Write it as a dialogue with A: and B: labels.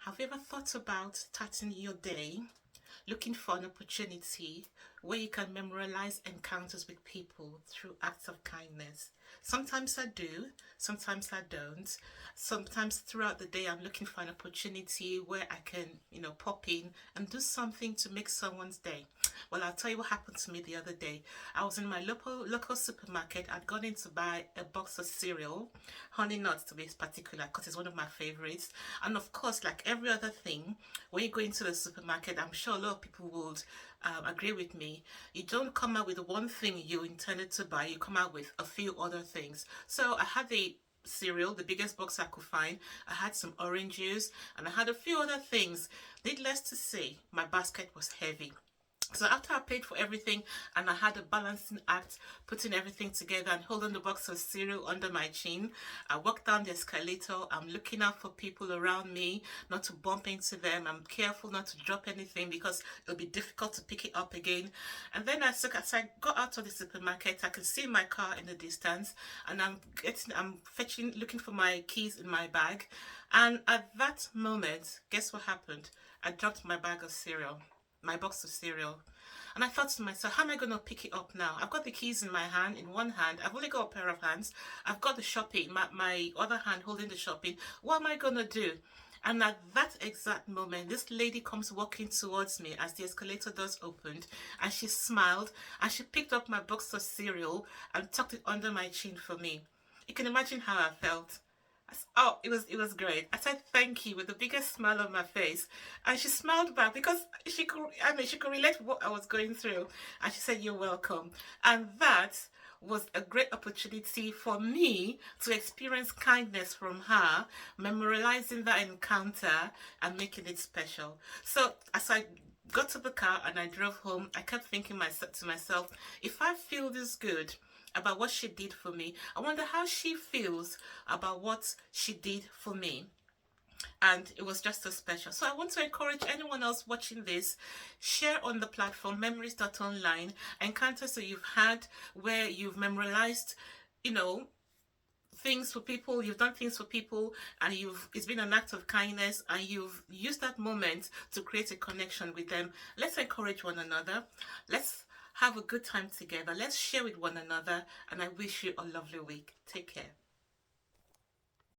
A: Have you ever thought about starting your day looking for an opportunity where you can memorialize encounters with people through acts of kindness? Sometimes I do, sometimes I don't. Sometimes throughout the day, I'm looking for an opportunity where I can, pop in and do something to make someone's day. Well, I'll tell you what happened to me the other day. I was in my local supermarket. I'd gone in to buy a box of cereal, honey nuts to be particular, because it's one of my favorites. And of course, like every other thing, when you go into the supermarket, I'm sure a lot of people would agree with me. You don't come out with one thing you intended to buy. You come out with a few other things. So I had the cereal, the biggest box I could find. I had some orange juice and I had a few other things. Needless to say, my basket was heavy. So after I paid for everything and I had a balancing act, putting everything together and holding the box of cereal under my chin, I walked down the escalator. I'm looking out for people around me, not to bump into them. I'm careful not to drop anything because it'll be difficult to pick it up again. And then as I got out of the supermarket, I could see my car in the distance, and I'm fetching, looking for my keys in my bag. And at that moment, guess what happened? I dropped my bag of cereal, my box of cereal. And I thought to myself, how am I going to pick it up now? I've got the keys in my hand, in one hand. I've only got a pair of hands. I've got the shopping, my other hand holding the shopping. What am I going to do? And at that exact moment, this lady comes walking towards me as the escalator doors opened, and she smiled and she picked up my box of cereal and tucked it under my chin for me. You can imagine how I felt. Oh, it was great. I said thank you with the biggest smile on my face, and she smiled back because she could relate to what I was going through, and she said you're welcome. And that was a great opportunity for me to experience kindness from her, memorializing that encounter and making it special. So as I got to the car and I drove home, I kept thinking to myself, if I feel this good about what she did for me, I wonder how she feels about what she did for me. And it was just so special. So I want to encourage anyone else watching this, share on the platform Memriz.online encounters that you've had where you've memorialized, things for people, you've done things for people, and it's been an act of kindness, and you've used that moment to create a connection with them. Let's encourage one another. Let's have a good time together. Let's share with one another, and I wish you a lovely week. Take care.